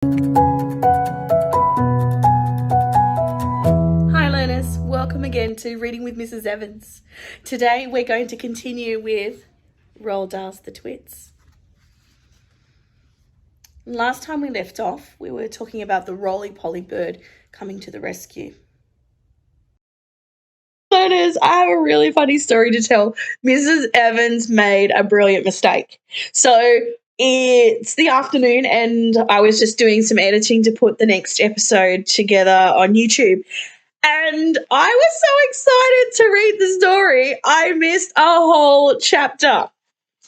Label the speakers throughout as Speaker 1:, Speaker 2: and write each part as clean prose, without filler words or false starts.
Speaker 1: Hi learners, welcome again to Reading with Mrs. Evans. Today we're going to continue with Roald Dahl's The Twits. Last time we left off, we were talking about the roly-poly bird coming to the rescue. Learners, I have a really funny story to tell. Mrs. Evans made a brilliant mistake. So it's the afternoon and I was just doing some editing to put the next episode together on YouTube. And I was so excited to read the story, I missed a whole chapter,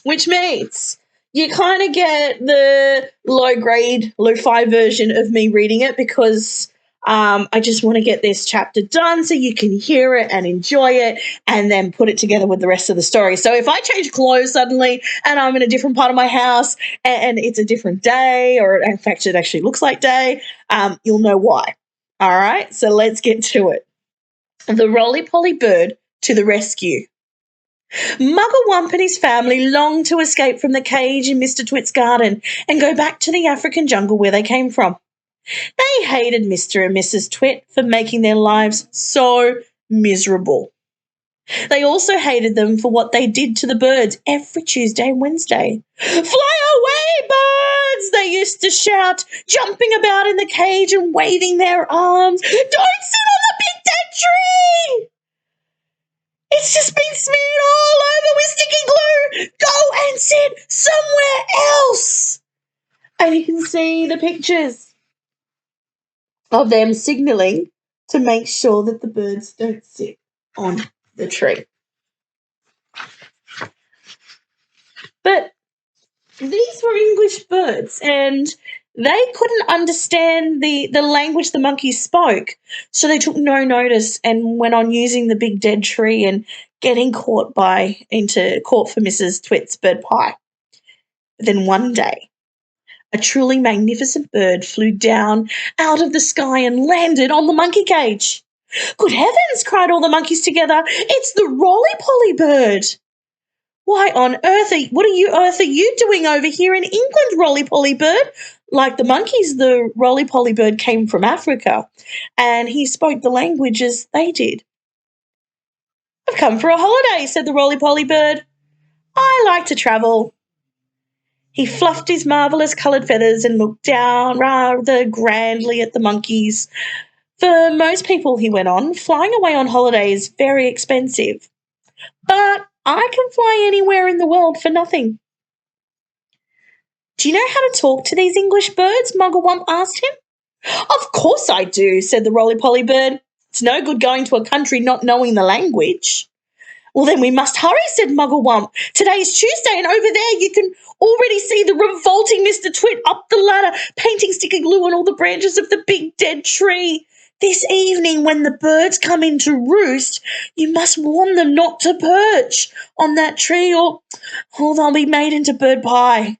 Speaker 1: which means you kind of get the low-grade, lo-fi version of me reading it because I just want to get this chapter done so you can hear it and enjoy it and then put it together with the rest of the story. So if I change clothes suddenly and I'm in a different part of my house and it's a different day, or in fact it actually looks like day, you'll know why. All right, so let's get to it. The roly-poly bird to the rescue. Mugglewump and his family longed to escape from the cage in Mr. Twit's garden and go back to the African jungle where they came from. They hated Mr. and Mrs. Twit for making their lives so miserable. They also hated them for what they did to the birds every Tuesday and Wednesday. "Fly away, birds!" they used to shout, jumping about in the cage and waving their arms. "Don't sit on the big dead tree! It's just been smeared all over with sticky glue! Go and sit somewhere else!" And you can see the pictures of them signalling to make sure that the birds don't sit on the tree. But these were English birds and they couldn't understand the language the monkeys spoke, so they took no notice and went on using the big dead tree and getting caught into court for Mrs. Twit's bird pie. But then one day, a truly magnificent bird flew down out of the sky and landed on the monkey cage. "Good heavens!" cried all the monkeys together. "It's the roly-poly bird!" "Why on earth what on earth are you doing over here in England, roly-poly bird?" Like the monkeys, the roly-poly bird came from Africa, and he spoke the language as they did. "I've come for a holiday," said the roly-poly bird. "I like to travel." He fluffed his marvellous coloured feathers and looked down rather grandly at the monkeys. "For most people," he went on, "flying away on holiday is very expensive. But I can fly anywhere in the world for nothing." "Do you know how to talk to these English birds?" Mugglewump asked him. "Of course I do," said the roly-poly bird. "It's no good going to a country not knowing the language." "Well, then we must hurry," said Mugglewump. "Today is Tuesday, and over there you can already see the revolting Mr. Twit up the ladder, painting sticky glue on all the branches of the big dead tree. This evening, when the birds come in to roost, you must warn them not to perch on that tree or they'll be made into bird pie."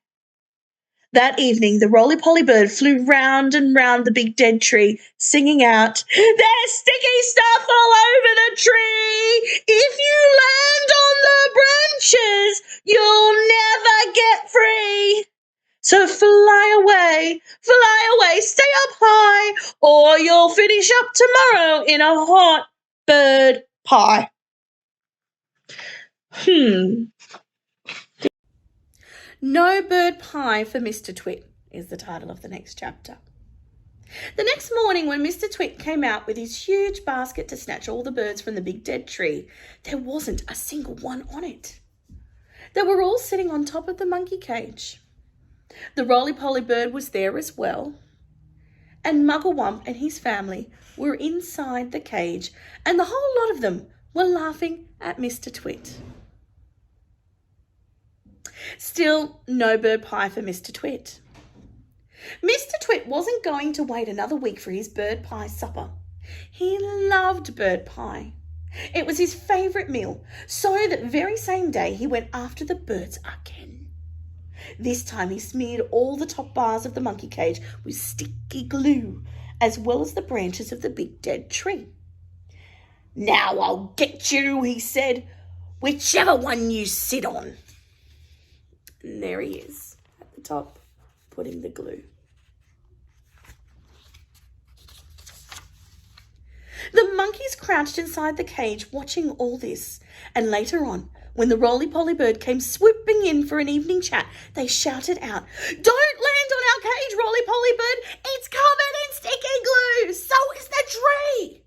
Speaker 1: That evening, the roly-poly bird flew round and round the big dead tree, singing out, "There's sticky stuff all over the tree! If you land on the branches, you'll never get free! So fly away, stay up high, or you'll finish up tomorrow in a hot bird pie." No Bird Pie for Mr. Twit is the title of the next chapter. The next morning, when Mr. Twit came out with his huge basket to snatch all the birds from the big dead tree, there wasn't a single one on it. They were all sitting on top of the monkey cage. The roly-poly bird was there as well, and Mugglewump and his family were inside the cage, and the whole lot of them were laughing at Mr. Twit. Still, no bird pie for Mr. Twit. Mr. Twit wasn't going to wait another week for his bird pie supper. He loved bird pie. It was his favourite meal, so that very same day he went after the birds again. This time he smeared all the top bars of the monkey cage with sticky glue, as well as the branches of the big dead tree. "Now I'll get you," he said, "whichever one you sit on." And there he is, at the top, putting the glue. The monkeys crouched inside the cage watching all this, and later on, when the roly-poly bird came swooping in for an evening chat, they shouted out, "Don't land on our cage, roly-poly bird! It's covered in sticky glue! So is the tree!"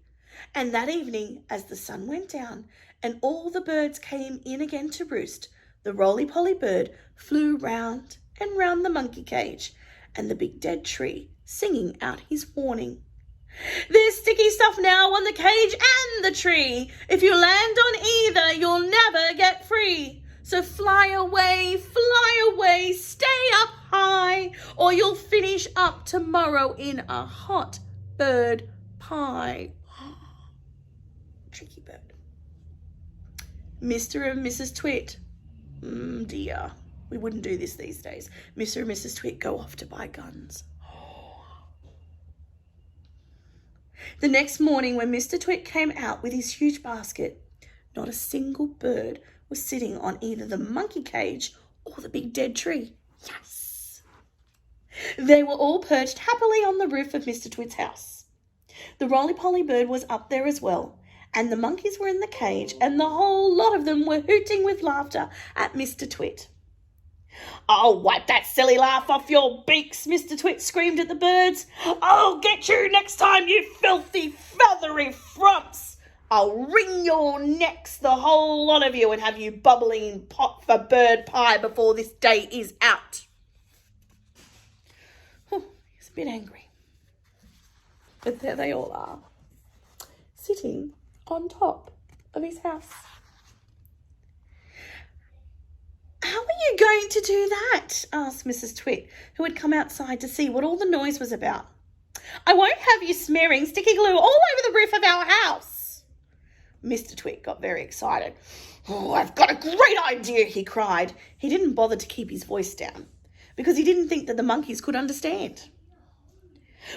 Speaker 1: And that evening, as the sun went down and all the birds came in again to roost, the roly-poly bird flew round and round the monkey cage and the big dead tree, singing out his warning. "There's sticky stuff now on the cage and the tree. If you land on either, you'll never get free. So fly away, stay up high, or you'll finish up tomorrow in a hot bird pie." Tricky bird. Mr. and Mrs. Twit. Dear, we wouldn't do this these days. Mr. and Mrs. Twit go off to buy guns. The next morning, when Mr. Twit came out with his huge basket, not a single bird was sitting on either the monkey cage or the big dead tree. Yes! They were all perched happily on the roof of Mr. Twit's house. The roly-poly bird was up there as well, and the monkeys were in the cage, and the whole lot of them were hooting with laughter at Mr. Twit. "Oh, wipe that silly laugh off your beaks," Mr. Twit screamed at the birds. "I'll get you next time, you filthy, feathery frumps. I'll wring your necks, the whole lot of you, and have you bubbling in pot for bird pie before this day is out." He's a bit angry. But there they all are, sitting on top of his house. "How are you going to do that?" asked Mrs. Twit, who had come outside to see what all the noise was about. "I won't have you smearing sticky glue all over the roof of our house." Mr. Twit got very excited. "Oh, I've got a great idea," he cried. He didn't bother to keep his voice down because he didn't think that the monkeys could understand.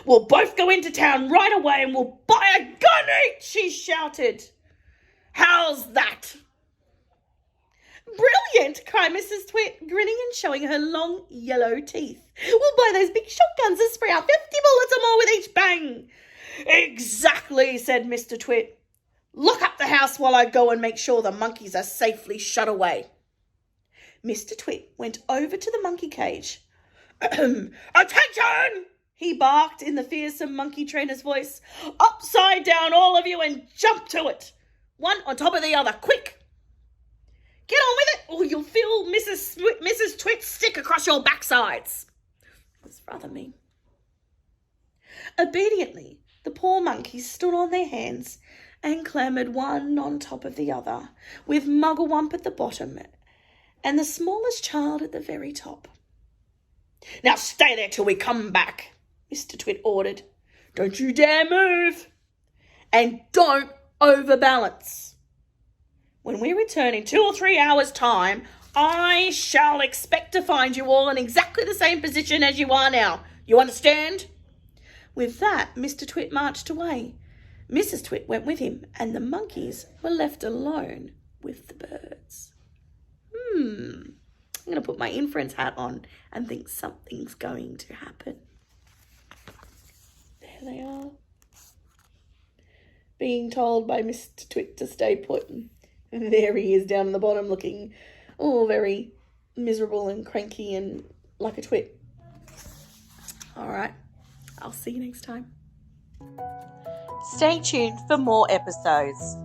Speaker 1: "We'll both go into town right away and we'll buy a gun each," he shouted. "How's that?" "Brilliant!" cried Mrs. Twit, grinning and showing her long yellow teeth. "We'll buy those big shotguns that spray out 50 bullets or more with each bang." "Exactly," said Mr. Twit. "Lock up the house while I go and make sure the monkeys are safely shut away." Mr. Twit went over to the monkey cage. "Attention!" he barked in the fearsome monkey trainer's voice. "Upside down, all of you, and jump to it. One on top of the other, quick. Get on with it, or you'll feel Mrs. Twit's stick across your backsides." It was rather mean. Obediently, the poor monkeys stood on their hands and clambered one on top of the other, with Mugglewump at the bottom and the smallest child at the very top. "Now stay there till we come back," Mr. Twit ordered. "Don't you dare move, and don't overbalance. When we return in 2 or 3 hours' time, I shall expect to find you all in exactly the same position as you are now. You understand?" With that, Mr. Twit marched away. Mrs. Twit went with him, and the monkeys were left alone with the birds. I'm going to put my inference hat on and think something's going to happen. There they are, being told by Mr. Twit to stay put. And there he is down in the bottom looking very miserable and cranky and like a twit. All right, I'll see you next time.
Speaker 2: Stay tuned for more episodes.